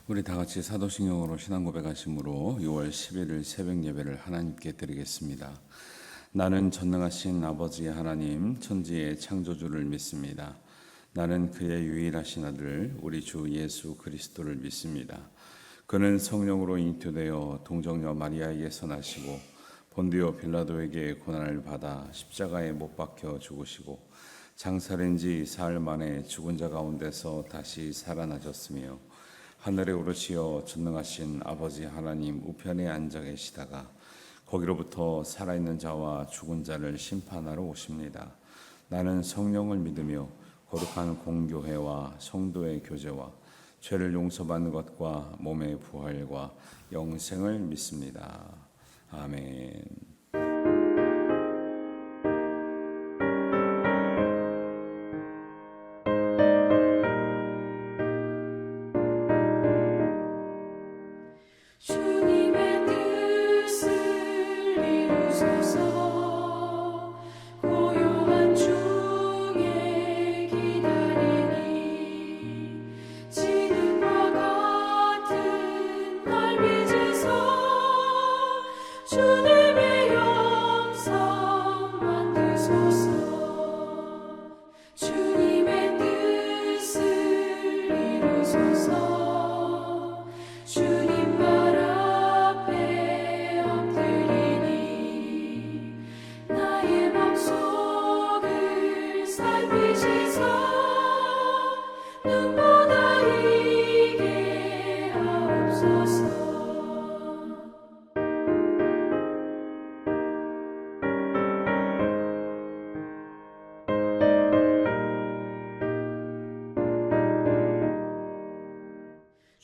우리 다 같이 사도신경으로 신앙 고백하심으로 6월 11일 새벽 예배를 하나님께 드리겠습니다. 나는 전능하신 아버지 하나님 천지의 창조주를 믿습니다. 나는 그의 유일하신 아들 우리 주 예수 그리스도를 믿습니다. 그는 성령으로 잉태되어 동정녀 마리아에게서 나시고 본디오 빌라도에게 고난을 받아 십자가에 못 박혀 죽으시고 장사된 지 사흘 만에 죽은 자 가운데서 다시 살아나셨으며 하늘에 오르시어 전능하신 아버지 하나님 우편에 앉아 계시다가 거기로부터 살아있는 자와 죽은 자를 심판하러 오십니다. 나는 성령을 믿으며 거룩한 공교회와 성도의 교제와 죄를 용서받는 것과 몸의 부활과 영생을 믿습니다. 아멘.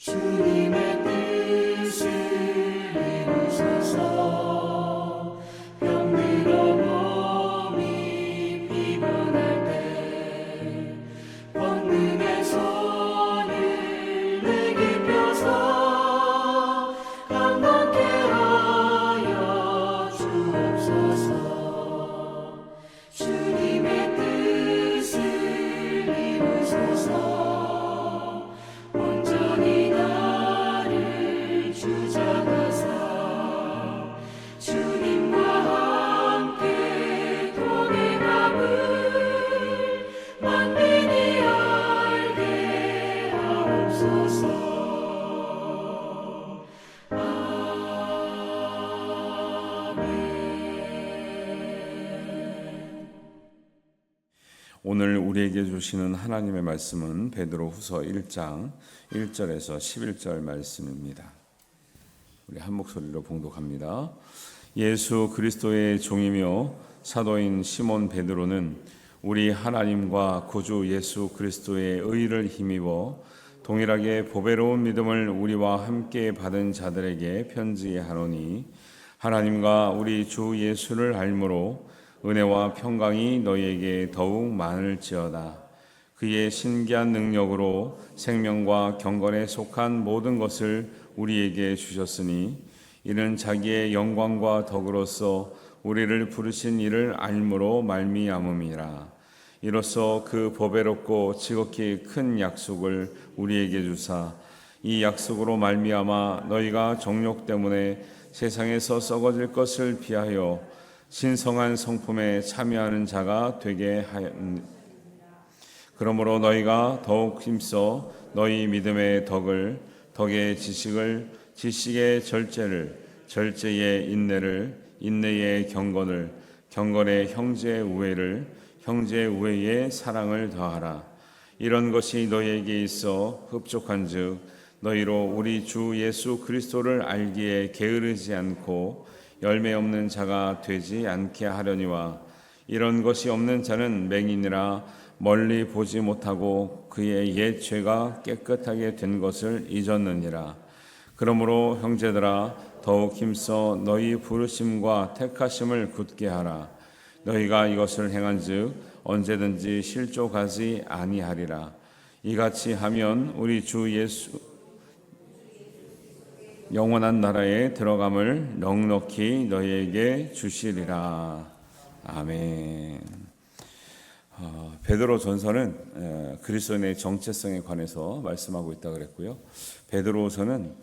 주님의 뜻을 이루소서. 병들어 몸이 피곤할 때 권능의 손을 내게 펴서 강건케 하여 주옵소서. 주님의 뜻을 이루소서. 오늘 우리에게 주시는 하나님의 말씀은 베드로후서 1장 1절에서 11절 말씀입니다. 우리 한 목소리로 봉독합니다. 예수 그리스도의 종이며 사도인 시몬 베드로는 우리 하나님과 구주 예수 그리스도의 의를 힘입어 동일하게 보배로운 믿음을 우리와 함께 받은 자들에게 편지하노니 하나님과 우리 주 예수를 알므로 은혜와 평강이 너희에게 더욱 많을지어다. 그의 신기한 능력으로 생명과 경건에 속한 모든 것을 우리에게 주셨으니 이는 자기의 영광과 덕으로서 우리를 부르신 이를 알므로 말미암음이라. 이로써 그 보배롭고 지극히 큰 약속을 우리에게 주사 이 약속으로 말미암아 너희가 정욕 때문에 세상에서 썩어질 것을 피하여 신성한 성품에 참여하는 자가 되게 하였느니라. 그러므로 너희가 더욱 힘써 너희 믿음의 덕을, 덕의 지식을, 지식의 절제를, 절제의 인내를, 인내의 경건을, 경건의 형제의 우애를, 형제의 우애의 사랑을 더하라. 이런 것이 너희에게 있어 흡족한즉 너희로 우리 주 예수 그리스도를 알기에 게으르지 않고 열매 없는 자가 되지 않게 하려니와 이런 것이 없는 자는 맹인이라 멀리 보지 못하고 그의 옛 죄가 깨끗하게 된 것을 잊었느니라. 그러므로 형제들아 더욱 힘써 너희 부르심과 택하심을 굳게 하라. 너희가 이것을 행한즉 언제든지 실족하지 아니하리라. 이같이 하면 우리 주 예수 영원한 나라에 들어감을 넉넉히 너희에게 주시리라. 아멘. 베드로 전서는 그리스도인의 정체성에 관해서 말씀하고 있다 그랬고요. 베드로서는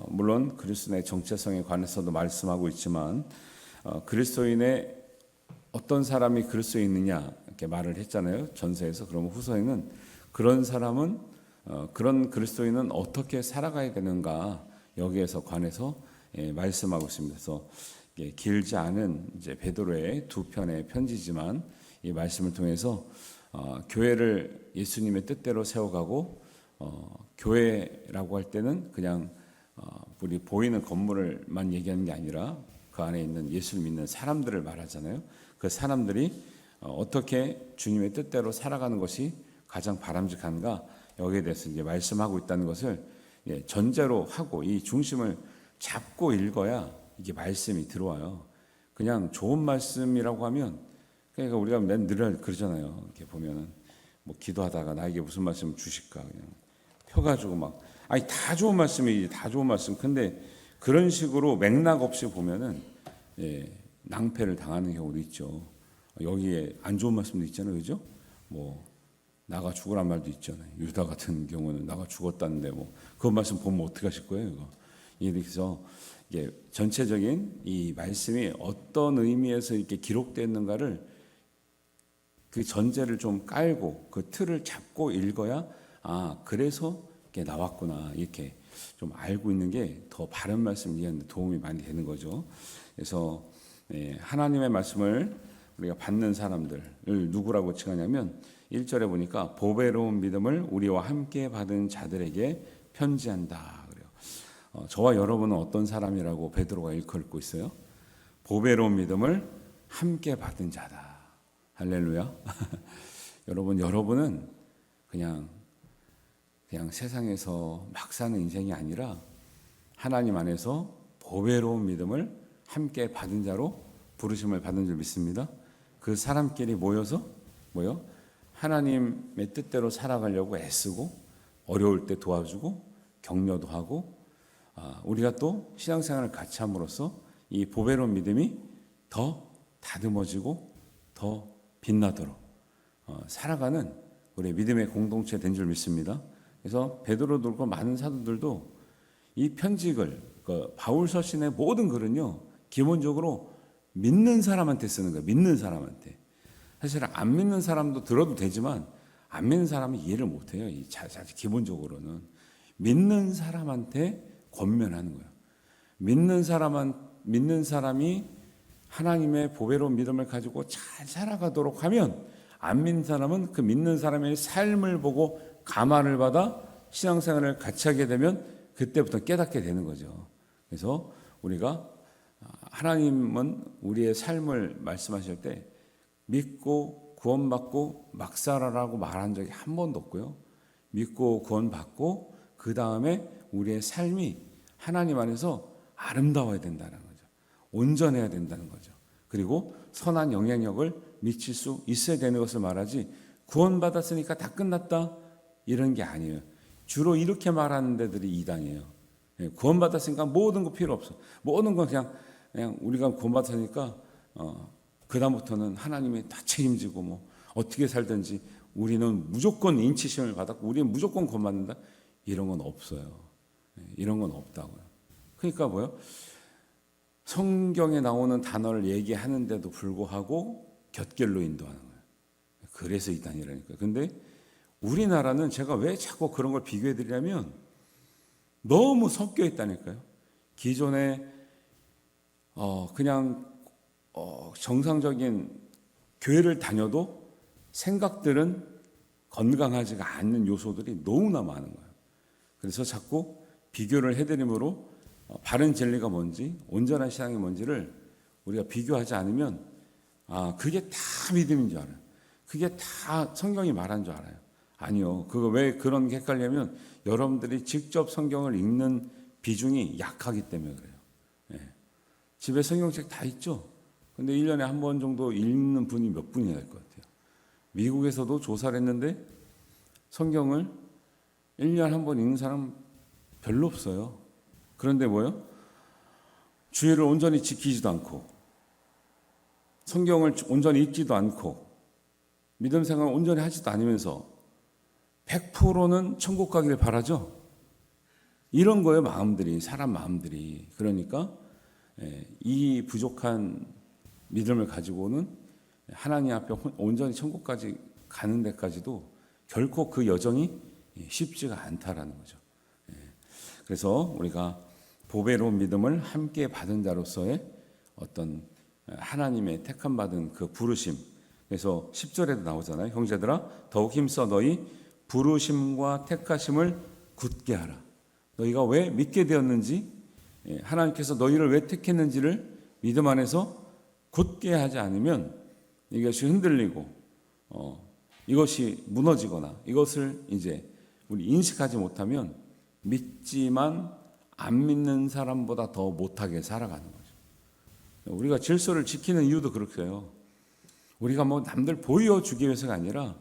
물론 그리스도인의 정체성에 관해서도 말씀하고 있지만 그리스도인의 어떤 사람이 그리스도인이냐 이렇게 말을 했잖아요. 전서에서. 그러면 후서에는 그런 사람은 그런 그리스도인은 어떻게 살아가야 되는가 여기에서 관해서 말씀하고 있습니다. 그래서 길지 않은 이제 베드로의 두 편의 편지지만 이 말씀을 통해서 교회를 예수님의 뜻대로 세워가고 교회라고 할 때는 그냥 우리 보이는 건물을만 얘기하는 게 아니라 그 안에 있는 예수를 믿는 사람들을 말하잖아요. 그 사람들이 어떻게 주님의 뜻대로 살아가는 것이 가장 바람직한가 여기에 대해서 이제 말씀하고 있다는 것을 전제로 하고 이 중심을 잡고 읽어야 이게 말씀이 들어와요. 그냥 좋은 말씀이라고 하면 그러니까 우리가 맨 늘 그러잖아요. 이렇게 보면은 뭐 기도하다가 나에게 무슨 말씀을 주실까 그냥 펴가지고 막 아니 다 좋은 말씀이지 다 좋은 말씀. 근데 그런 식으로 맥락 없이 보면은 낭패를 당하는 경우도 있죠. 여기에 안 좋은 말씀도 있잖아요, 그죠? 뭐 나가 죽으란 말도 있잖아요. 유다 같은 경우는 나가 죽었다는데 뭐 그 말씀 보면 어떻게 하실 거예요, 이거? 그래서 이게 전체적인 이 말씀이 어떤 의미에서 이렇게 기록됐는가를 그 전제를 좀 깔고 그 틀을 잡고 읽어야 그래서 이게 나왔구나 이렇게 좀 알고 있는 게 더 바른 말씀 이해하는 데 도움이 많이 되는 거죠. 그래서 하나님의 말씀을 우리가 받는 사람들을 누구라고 칭하냐면 1절에 보니까 보배로운 믿음을 우리와 함께 받은 자들에게 편지한다 그래요. 저와 여러분은 어떤 사람이라고 베드로가 일컬고 있어요? 보배로운 믿음을 함께 받은 자다. 할렐루야. 여러분은 그냥 세상에서 막 사는 인생이 아니라 하나님 안에서 보배로운 믿음을 함께 받은 자로 부르심을 받은 줄 믿습니다. 그 사람끼리 모여서 하나님의 뜻대로 살아가려고 애쓰고 어려울 때 도와주고 격려도 하고 우리가 또 신앙생활을 같이 함으로써 이 보배로운 믿음이 더 다듬어지고 더 빛나도록 살아가는 우리 믿음의 공동체 된 줄 믿습니다. 그래서 베드로도 그렇고 많은 사도들도 이 편지글 바울 서신의 모든 글은요 기본적으로 믿는 사람한테 쓰는 거예요. 믿는 사람한테. 사실 안 믿는 사람도 들어도 되지만 안 믿는 사람은 이해를 못해요. 기본적으로는 믿는 사람한테 권면하는 거예요. 믿는 사람이 하나님의 보배로운 믿음을 가지고 잘 살아가도록 하면 안 믿는 사람은 그 믿는 사람의 삶을 보고 감화를 받아 신앙생활을 같이 하게 되면 그때부터 깨닫게 되는 거죠. 그래서 우리가 하나님은 우리의 삶을 말씀하실 때 믿고 구원받고 막 살아라고 말한 적이 한 번도 없고요. 믿고 구원받고 그 다음에 우리의 삶이 하나님 안에서 아름다워야 된다는 거죠. 온전해야 된다는 거죠. 그리고 선한 영향력을 미칠 수 있어야 되는 것을 말하지 구원받았으니까 다 끝났다 이런 게 아니에요. 주로 이렇게 말하는 데들이 이단이에요. 구원받았으니까 모든 거 필요 없어. 모든 건 그냥 우리가 구원받았으니까 그 다음부터는 하나님이 다 책임지고 뭐 어떻게 살든지 우리는 무조건 인치심을 받았고 우리는 무조건 구원받는다 이런 건 없어요. 이런 건 없다고요. 그러니까 뭐요? 성경에 나오는 단어를 얘기하는데도 불구하고 곁길로 인도하는 거예요. 그래서 이단이라니까요. 근데 우리나라는 제가 왜 자꾸 그런 걸 비교해 드리냐면 너무 섞여 있다니까요. 기존에 그냥 정상적인 교회를 다녀도 생각들은 건강하지가 않는 요소들이 너무나 많은 거예요. 그래서 자꾸 비교를 해드림으로 바른 진리가 뭔지 온전한 신앙이 뭔지를 우리가 비교하지 않으면 그게 다 믿음인 줄 알아요. 그게 다 성경이 말한 줄 알아요. 아니요. 그거 왜 그런 게 헷갈리냐면 여러분들이 직접 성경을 읽는 비중이 약하기 때문에 그래요. 집에 성경책 다 있죠. 근데 1년에 한 번 정도 읽는 분이 몇 분이나 될 것 같아요. 미국에서도 조사를 했는데 성경을 1년에 한 번 읽는 사람 별로 없어요. 그런데 뭐요? 주의를 온전히 지키지도 않고 성경을 온전히 읽지도 않고 믿음 생활을 온전히 하지도 않으면서 100%는 천국 가기를 바라죠. 이런 거예요, 마음들이, 사람 마음들이. 그러니까 이 부족한 믿음을 가지고는 하나님 앞에 온전히 천국까지 가는 데까지도 결코 그 여정이 쉽지가 않다라는 거죠. 그래서 우리가 보배로운 믿음을 함께 받은 자로서의 어떤 하나님의 택함 받은 그 부르심. 그래서 10절에도 나오잖아요. 형제들아 더욱 힘써 너희 부르심과 택하심을 굳게 하라. 너희가 왜 믿게 되었는지, 하나님께서 너희를 왜 택했는지를 믿음 안에서 굳게 하지 않으면 이것이 흔들리고 이것이 무너지거나 이것을 이제 우리 인식하지 못하면 믿지만 안 믿는 사람보다 더 못하게 살아가는 거죠. 우리가 질서를 지키는 이유도 그렇게요. 우리가 뭐 남들 보여주기 위해서가 아니라,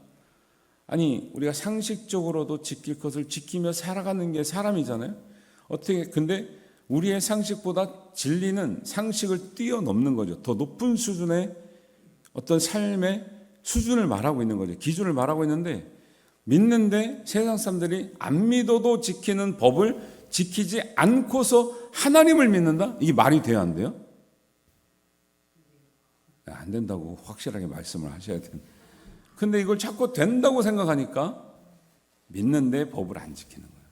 아니 우리가 상식적으로도 지킬 것을 지키며 살아가는 게 사람이잖아요. 어떻게 근데 우리의 상식보다 진리는 상식을 뛰어넘는 거죠. 더 높은 수준의 어떤 삶의 수준을 말하고 있는 거죠. 기준을 말하고 있는데, 믿는데 세상 사람들이 안 믿어도 지키는 법을 지키지 않고서 하나님을 믿는다? 이게 말이 돼야 안 돼요? 안 된다고 확실하게 말씀을 하셔야 돼요. 근데 이걸 자꾸 된다고 생각하니까 믿는데 법을 안 지키는 거예요.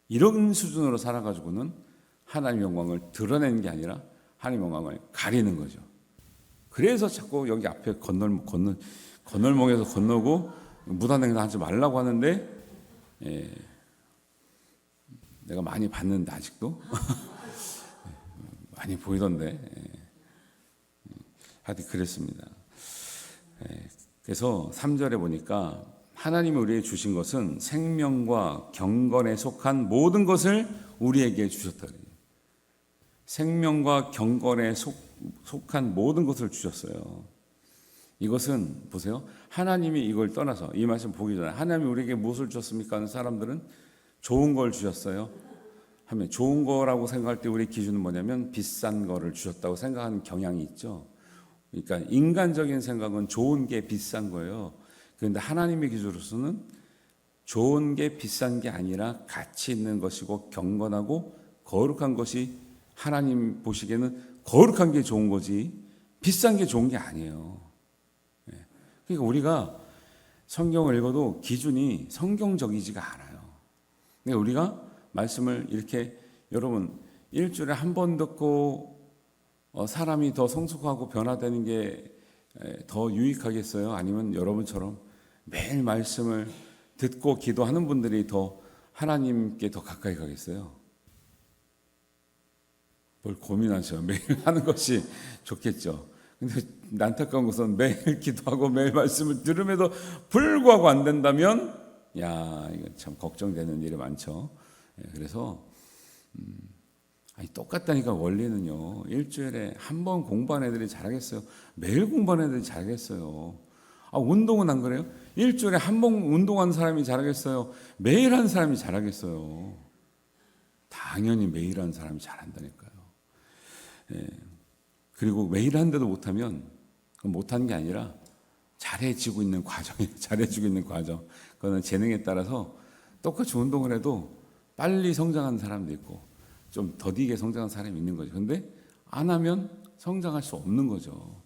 이런 수준으로 살아가지고는 하나님의 영광을 드러내는 게 아니라 하나님의 영광을 가리는 거죠. 그래서 자꾸 여기 앞에 건널목에서 건너고 무단횡단 하지 말라고 하는데, 내가 많이 봤는데 아직도 많이 보이던데, 하여튼 그랬습니다. 그래서 3절에 보니까 하나님이 우리에게 주신 것은 생명과 경건에 속한 모든 것을 우리에게 주셨다. 생명과 경건에 속한 모든 것을 주셨어요. 이것은 보세요. 하나님이 이걸 떠나서, 이 말씀 보기 전에 하나님이 우리에게 무엇을 주셨습니까 하는 사람들은 좋은 걸 주셨어요 하면, 좋은 거라고 생각할 때 우리 기준은 뭐냐면 비싼 거를 주셨다고 생각하는 경향이 있죠. 그러니까 인간적인 생각은 좋은 게 비싼 거예요. 그런데 하나님의 기준으로서는 좋은 게 비싼 게 아니라 가치 있는 것이고 경건하고 거룩한 것이, 하나님 보시기에는 거룩한 게 좋은 거지 비싼 게 좋은 게 아니에요. 그러니까 우리가 성경을 읽어도 기준이 성경적이지가 않아요. 그러니까 우리가 말씀을 이렇게, 여러분 일주일에 한 번 듣고 사람이 더 성숙하고 변화되는 게 더 유익하겠어요? 아니면 여러분처럼 매일 말씀을 듣고 기도하는 분들이 더 하나님께 더 가까이 가겠어요? 뭘 고민하셔. 매일 하는 것이 좋겠죠. 근데 안타까운 것은 매일 기도하고 매일 말씀을 들음에도 불구하고 안 된다면, 야, 이거 참 걱정되는 일이 많죠. 그래서 아니, 똑같다니까. 원리는요, 일주일에 한 번 공부하는 애들이 잘하겠어요? 매일 공부하는 애들이 잘하겠어요? 운동은 안 그래요? 일주일에 한 번 운동하는 사람이 잘하겠어요? 매일 하는 사람이 잘하겠어요? 당연히 매일 하는 사람이 잘한다니까요. 그리고 매일 하는데도 못하면, 그건 못하는 게 아니라 잘해지고 있는 과정이에요. 잘해지고 있는 과정. 그거는 재능에 따라서 똑같이 운동을 해도 빨리 성장하는 사람도 있고 좀 더디게 성장한 사람이 있는 거죠. 근데 안 하면 성장할 수 없는 거죠.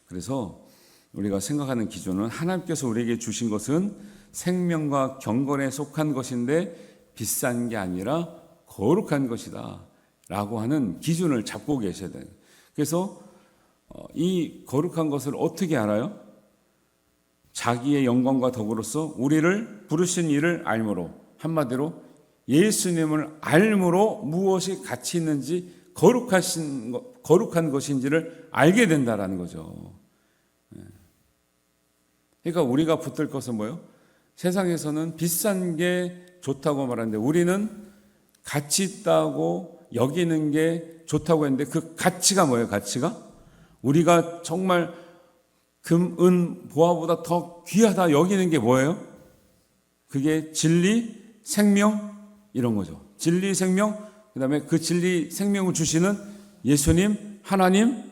그래서 우리가 생각하는 기준은, 하나님께서 우리에게 주신 것은 생명과 경건에 속한 것인데 비싼 게 아니라 거룩한 것이다 라고 하는 기준을 잡고 계셔야 돼요. 그래서 이 거룩한 것을 어떻게 알아요? 자기의 영광과 덕으로서 우리를 부르신 이를 알므로, 한마디로 예수님을 알므로 무엇이 가치 있는지 거룩한 것인지를 알게 된다라는 거죠. 그러니까 우리가 붙들 것은 뭐예요? 세상에서는 비싼 게 좋다고 말하는데 우리는 가치 있다고 여기는 게 좋다고 했는데, 그 가치가 뭐예요? 가치가 우리가 정말 금, 은, 보화보다 더 귀하다 여기는 게 뭐예요? 그게 진리, 생명 이런 거죠. 진리, 생명, 그 다음에 그 진리, 생명을 주시는 예수님, 하나님,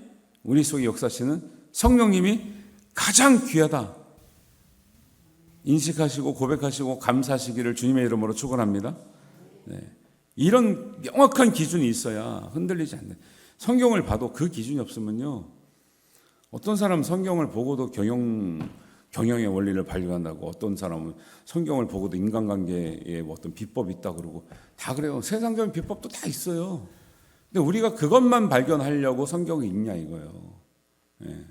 우리 속에 역사하시는 성령님이 가장 귀하다. 인식하시고 고백하시고 감사하시기를 주님의 이름으로 축원합니다. 네. 이런 명확한 기준이 있어야 흔들리지 않는. 성경을 봐도 그 기준이 없으면요, 어떤 사람은 성경을 보고도 경영의 원리를 발견한다고, 어떤 사람은 성경을 보고도 인간관계에 어떤 비법이 있다 그러고 다 그래요. 세상적인 비법도 다 있어요. 근데 우리가 그것만 발견하려고 성경을 읽냐 이거예요. 예.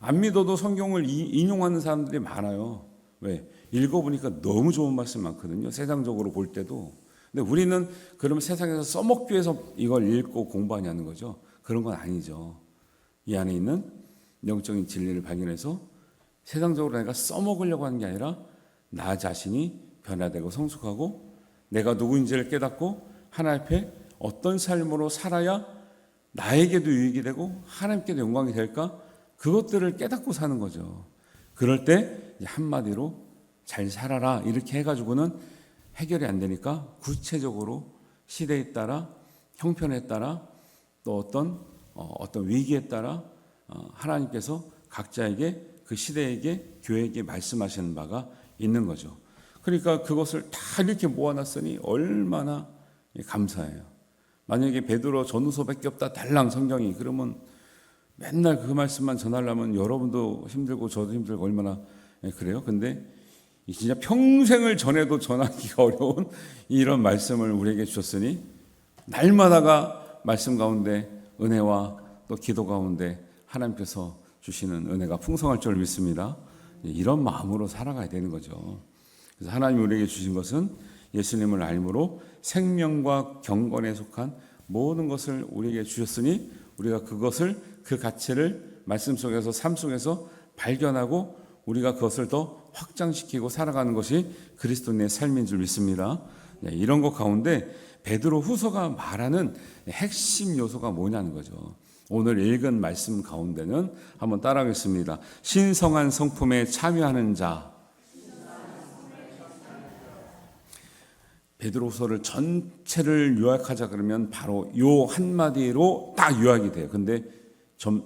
안 믿어도 성경을 인용하는 사람들이 많아요. 왜? 읽어보니까 너무 좋은 말씀 많거든요. 세상적으로 볼 때도. 근데 우리는 그러면 세상에서 써먹기 위해서 이걸 읽고 공부하냐는 거죠. 그런 건 아니죠. 이 안에 있는 영적인 진리를 발견해서 세상적으로 내가 써먹으려고 하는 게 아니라 나 자신이 변화되고 성숙하고 내가 누구인지를 깨닫고 하나님 앞에 어떤 삶으로 살아야 나에게도 유익이 되고 하나님께도 영광이 될까? 그것들을 깨닫고 사는 거죠. 그럴 때 한마디로 잘 살아라 이렇게 해가지고는 해결이 안 되니까 구체적으로 시대에 따라 형편에 따라 또 어떤 위기에 따라 하나님께서 각자에게 그 시대에게 교회에게 말씀하시는 바가 있는 거죠. 그러니까 그것을 다 이렇게 모아놨으니 얼마나 감사해요. 만약에 베드로 전후서밖에 없다 달랑 성경이 그러면 맨날 그 말씀만 전하려면 여러분도 힘들고 저도 힘들고 얼마나 그래요. 근데 진짜 평생을 전해도 전하기가 어려운 이런 말씀을 우리에게 주셨으니 날마다가 말씀 가운데 은혜와 또 기도 가운데 하나님께서 주시는 은혜가 풍성할 줄 믿습니다. 이런 마음으로 살아가야 되는 거죠. 그래서 하나님이 우리에게 주신 것은 예수님을 알므로 생명과 경건에 속한 모든 것을 우리에게 주셨으니 우리가 그것을 그 가치를 말씀 속에서 삶 속에서 발견하고 우리가 그것을 더 확장시키고 살아가는 것이 그리스도인의 삶인 줄 믿습니다. 이런 것 가운데 베드로 후서가 말하는 핵심 요소가 뭐냐는 거죠. 오늘 읽은 말씀 가운데는 한번 따라하겠습니다. 신성한 성품에 참여하는 자. 베드로후서를 전체를 요약하자 그러면 바로 요 한마디로 딱 요약이 돼요. 근데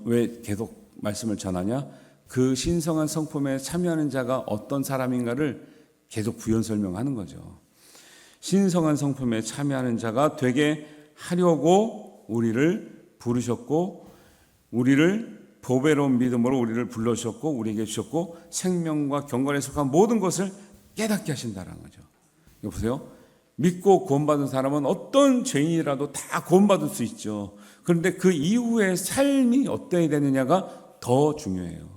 왜 계속 말씀을 전하냐? 그 신성한 성품에 참여하는 자가 어떤 사람인가를 계속 부연 설명하는 거죠. 신성한 성품에 참여하는 자가 되게 하려고 우리를 부르셨고 우리를 보배로운 믿음으로 우리를 불러주셨고 우리에게 주셨고 생명과 경건에 속한 모든 것을 깨닫게 하신다는 거죠. 이거 보세요. 믿고 구원받은 사람은 어떤 죄인이라도 다 구원받을 수 있죠. 그런데 그 이후의 삶이 어때야 되느냐가 더 중요해요.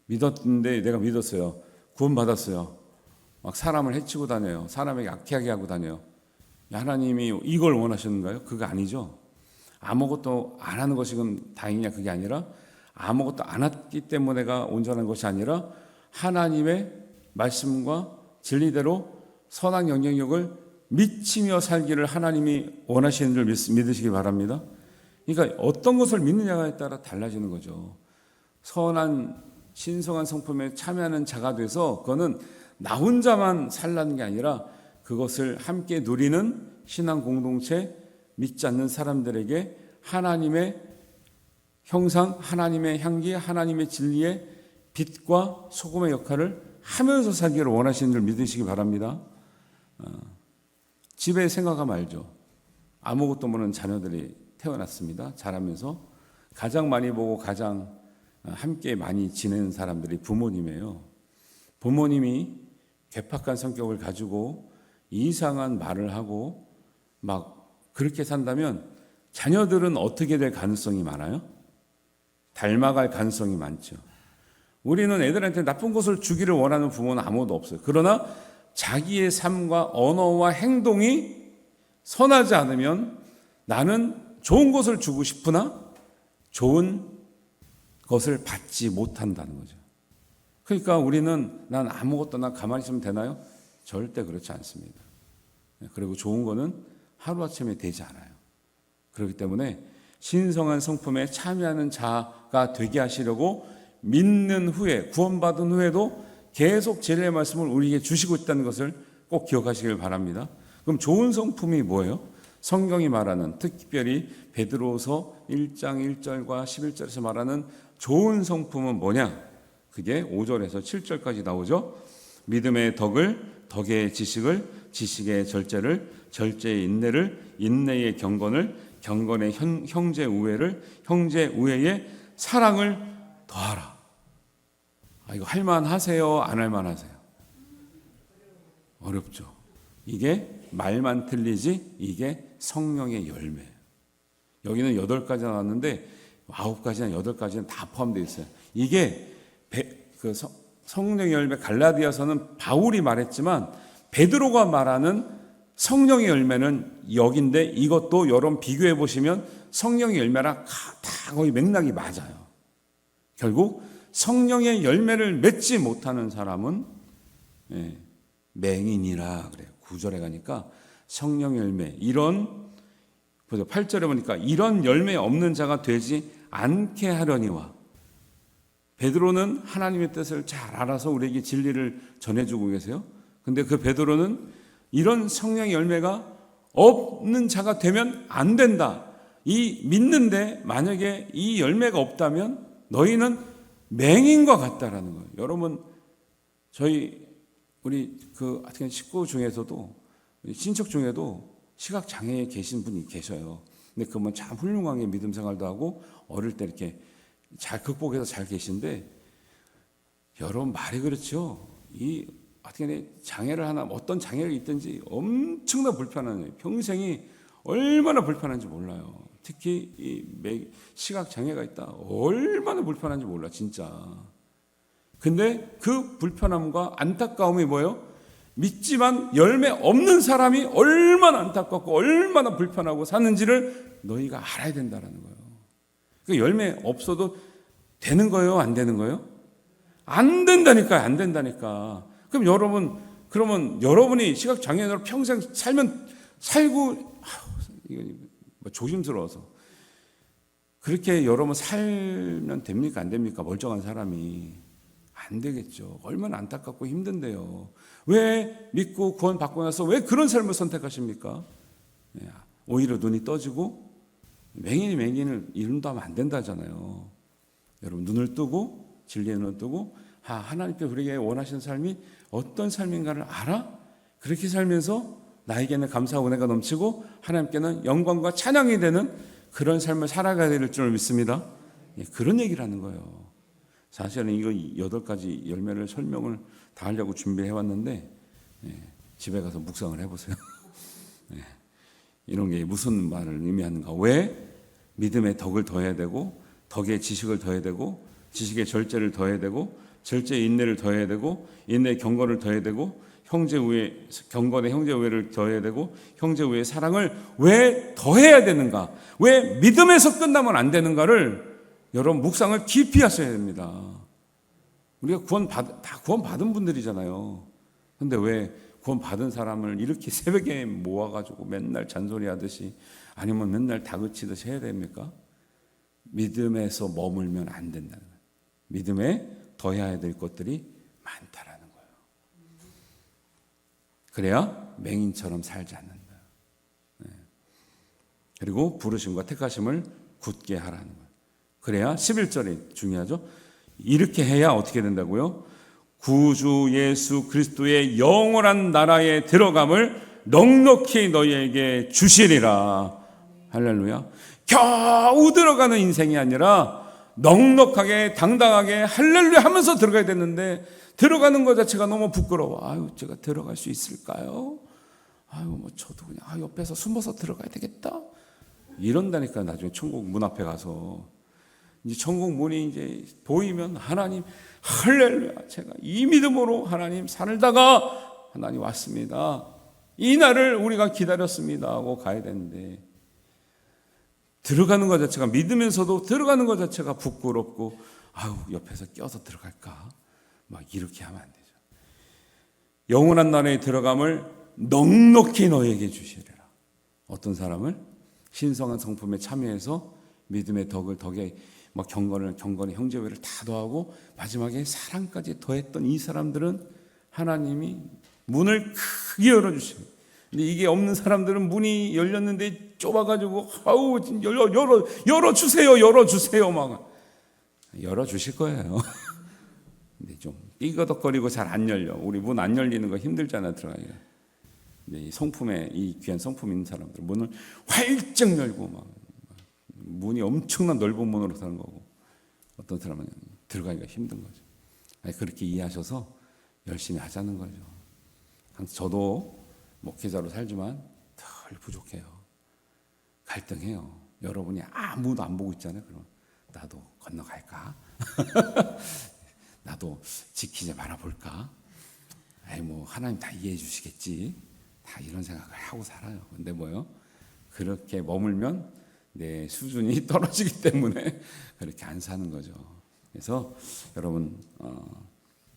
믿었는데 내가 믿었어요. 구원받았어요. 막 사람을 해치고 다녀요. 사람에게 악하게 하고 다녀요. 하나님이 이걸 원하셨는가요? 그거 아니죠. 아무것도 안 하는 것이 그럼 다행이냐? 그게 아니라 아무것도 안 했기 때문에 내가 온전한 것이 아니라 하나님의 말씀과 진리대로 선한 영향력을 미치며 살기를 하나님이 원하시는 줄 믿으시기 바랍니다. 그러니까 어떤 것을 믿느냐에 따라 달라지는 거죠. 선한 신성한 성품에 참여하는 자가 돼서 그거는 나 혼자만 살라는 게 아니라 그것을 함께 누리는 신앙 공동체, 믿지 않는 사람들에게 하나님의 형상, 하나님의 향기, 하나님의 진리의 빛과 소금의 역할을 하면서 살기를 원하시는 줄 믿으시기 바랍니다. 집에 생각하면 알죠. 아무것도 모르는 자녀들이 태어났습니다. 자라면서 가장 많이 보고 가장 함께 많이 지내는 사람들이 부모님이에요. 부모님이 괴팍한 성격을 가지고 이상한 말을 하고 막 그렇게 산다면 자녀들은 어떻게 될 가능성이 많아요? 닮아갈 가능성이 많죠. 우리는 애들한테 나쁜 것을 주기를 원하는 부모는 아무도 없어요. 그러나 자기의 삶과 언어와 행동이 선하지 않으면 나는 좋은 것을 주고 싶으나 좋은 것을 받지 못한다는 거죠. 그러니까 우리는 난 아무것도 나 가만히 있으면 되나요? 절대 그렇지 않습니다. 그리고 좋은 거는 하루아침에 되지 않아요. 그렇기 때문에 신성한 성품에 참여하는 자가 되게 하시려고 믿는 후에 구원받은 후에도 계속 진리의 말씀을 우리에게 주시고 있다는 것을 꼭 기억하시길 바랍니다. 그럼 좋은 성품이 뭐예요? 성경이 말하는 특별히 베드로서 1장 1절과 11절에서 말하는 좋은 성품은 뭐냐? 그게 5절에서 7절까지 나오죠. 믿음의 덕을, 덕의 지식을, 지식의 절제를, 절제의 인내를, 인내의 경건을, 경건의 형제 우애를, 형제 우애의 사랑을 더하라. 이거 할만하세요? 안 할만하세요? 어렵죠. 이게 말만 틀리지 이게 성령의 열매예요. 여기는 8가지 나왔는데 9가지나 8가지는 다 포함되어 있어요. 이게 성령의 열매, 갈라디아서는 바울이 말했지만 베드로가 말하는 성령의 열매는 여기인데, 이것도 여러분 비교해 보시면 성령의 열매랑 다 거의 맥락이 맞아요. 결국 성령의 열매를 맺지 못하는 사람은 맹인이라 그래요. 9절에 가니까 성령의 열매, 이런 8절에 보니까 이런 열매 없는 자가 되지 않게 하려니와. 베드로는 하나님의 뜻을 잘 알아서 우리에게 진리를 전해주고 계세요. 근데 그 베드로는 이런 성령의 열매가 없는 자가 되면 안 된다. 이 믿는데 만약에 이 열매가 없다면 너희는 맹인과 같다라는 거예요. 여러분, 우리 식구 중에서도, 친척 중에도 시각 장애에 계신 분이 계셔요. 근데 그분 참 훌륭하게 믿음 생활도 하고 어릴 때 이렇게 잘 극복해서 잘 계신데, 여러분 말이 그렇죠. 장애를 하나, 어떤 장애가 있든지 엄청나 불편하네요. 평생이 얼마나 불편한지 몰라요. 특히 이 시각 장애가 있다, 얼마나 불편한지 몰라 진짜. 근데 그 불편함과 안타까움이 뭐예요? 믿지만 열매 없는 사람이 얼마나 안타깝고 얼마나 불편하고 사는지를 너희가 알아야 된다는 거예요. 그 열매 없어도 되는 거예요? 안 되는 거예요? 안 된다니까요. 안 된다니까. 그러면 여러분이 시각장애인으로 평생 살고 이거 조심스러워서 그렇게 여러분 살면 됩니까? 안 됩니까? 멀쩡한 사람이. 안 되겠죠. 얼마나 안타깝고 힘든데요. 왜 믿고 구원 받고 나서 왜 그런 삶을 선택하십니까? 오히려 눈이 떠지고 맹인을 이룬다면 안 된다잖아요. 여러분, 눈을 뜨고 진리의 눈을 뜨고 하나님께 우리에게 원하시는 삶이 어떤 삶인가를 알아? 그렇게 살면서 나에게는 감사와 은혜가 넘치고 하나님께는 영광과 찬양이 되는 그런 삶을 살아가야 될 줄 믿습니다. 그런 얘기를 하는 거예요. 사실은 이거 8가지 열매를 설명을 다 하려고 준비해 왔는데 집에 가서 묵상을 해보세요. 이런 게 무슨 말을 의미하는가? 왜 믿음의 덕을 더해야 되고, 덕의 지식을 더해야 되고, 지식의 절제를 더해야 되고, 절제의 인내를 더해야 되고, 인내의 경건을 더해야 되고, 경건의 형제 우애를 더해야 되고, 형제 우애의 사랑을 왜 더해야 되는가? 왜 믿음에서 끝나면 안 되는가를 여러분 묵상을 깊이 하셔야 됩니다. 우리가 다 구원받은 분들이잖아요. 근데 왜 구원받은 사람을 이렇게 새벽에 모아가지고 맨날 잔소리하듯이, 아니면 맨날 다그치듯이 해야 됩니까? 믿음에서 머물면 안 된다는 거예요. 믿음에 더해야 될 것들이 많다라는 거예요. 그래야 맹인처럼 살지 않는다. 그리고 부르심과 택하심을 굳게 하라는 거예요. 그래야 11절이 중요하죠. 이렇게 해야 어떻게 된다고요? 구주 예수 그리스도의 영원한 나라에 들어감을 넉넉히 너희에게 주시리라. 할렐루야. 겨우 들어가는 인생이 아니라 넉넉하게 당당하게 할렐루야 하면서 들어가야 되는데, 들어가는 것 자체가 너무 부끄러워. 제가 들어갈 수 있을까요? 저도 그냥 옆에서 숨어서 들어가야 되겠다. 이런다니까. 나중에 천국 문 앞에 가서 이제 천국 문이 이제 보이면 하나님 할렐루야, 제가 이 믿음으로 하나님 살다가 하나님 왔습니다, 이 날을 우리가 기다렸습니다 하고 가야 되는데, 들어가는 것 자체가, 믿으면서도 들어가는 것 자체가 부끄럽고 옆에서 껴서 들어갈까 이렇게 하면 안 되죠. 영원한 나라에 들어감을 넉넉히 너에게 주시리라. 어떤 사람을 신성한 성품에 참여해서 믿음의 덕에 경건의 형제회를 다 더하고 마지막에 사랑까지 더했던 이 사람들은 하나님이 문을 크게 열어주십니다. 근데 이게 없는 사람들은 문이 열렸는데 좁아가지고 열어주세요 막 열어주실 거예요. 삐거덕거리고 잘 안 열려. 우리 문 안 열리는 거 힘들잖아, 들어가기가. 근데 이 성품에, 이 귀한 성품 있는 사람들 문을 활짝 열고 막 문이 엄청난 넓은 문으로 사는 거고, 어떤 사람은 들어가기가 힘든 거죠. 아니, 그렇게 이해하셔서 열심히 하자는 거죠. 저도 목회자로 살지만 덜 부족해요. 갈등해요. 여러분이 아무도 안 보고 있잖아요. 그럼 나도 건너갈까? 나도 지키지 말아볼까? 아이, 뭐 하나님 다 이해해 주시겠지. 다 이런 생각을 하고 살아요. 근데 뭐요? 그렇게 머물면 내 수준이 떨어지기 때문에 그렇게 안 사는 거죠. 그래서 여러분,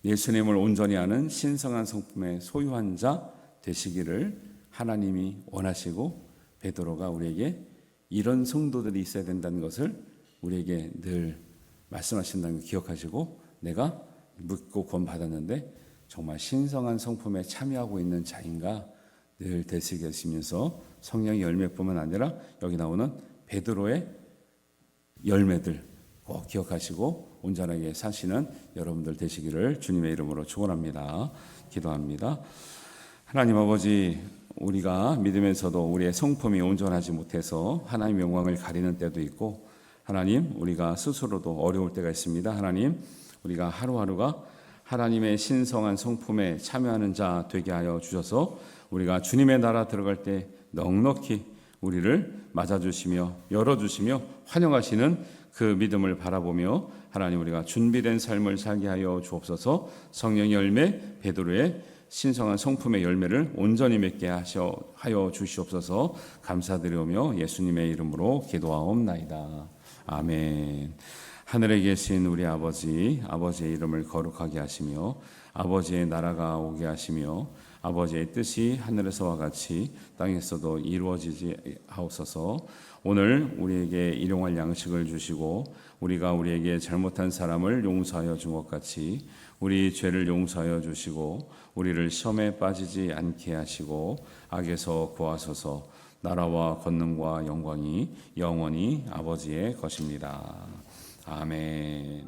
예수님을 온전히 아는 신성한 성품의 소유한 자 되시기를 하나님이 원하시고, 베드로가 우리에게 이런 성도들이 있어야 된다는 것을 우리에게 늘 말씀하신다는 걸 기억하시고, 내가 묻고 구원받았는데 정말 신성한 성품에 참여하고 있는 자인가 늘 되새기시면서 성령의 열매뿐만 아니라 여기 나오는 베드로의 열매들 꼭 기억하시고 온전하게 사시는 여러분들 되시기를 주님의 이름으로 축원합니다. 기도합니다. 하나님 아버지, 우리가 믿으면서도 우리의 성품이 온전하지 못해서 하나님의 영광을 가리는 때도 있고, 하나님, 우리가 스스로도 어려울 때가 있습니다. 하나님, 우리가 하루하루가 하나님의 신성한 성품에 참여하는 자 되게 하여 주셔서 우리가 주님의 나라 들어갈 때 넉넉히 우리를 맞아주시며 열어주시며 환영하시는 그 믿음을 바라보며, 하나님, 우리가 준비된 삶을 살게 하여 주옵소서. 성령의 열매 베드로의 신성한 성품의 열매를 온전히 맺게 하여 주시옵소서. 감사드리오며 예수님의 이름으로 기도하옵나이다. 아멘. 하늘에 계신 우리 아버지, 아버지의 이름을 거룩하게 하시며 아버지의 나라가 오게 하시며 아버지의 뜻이 하늘에서와 같이 땅에서도 이루어지지 하옵소서. 오늘 우리에게 일용할 양식을 주시고 우리가 우리에게 잘못한 사람을 용서하여 준 것 같이 우리 죄를 용서하여 주시고 우리를 시험에 빠지지 않게 하시고 악에서 구하소서. 나라와 권능과 영광이 영원히 아버지의 것입니다. 아멘.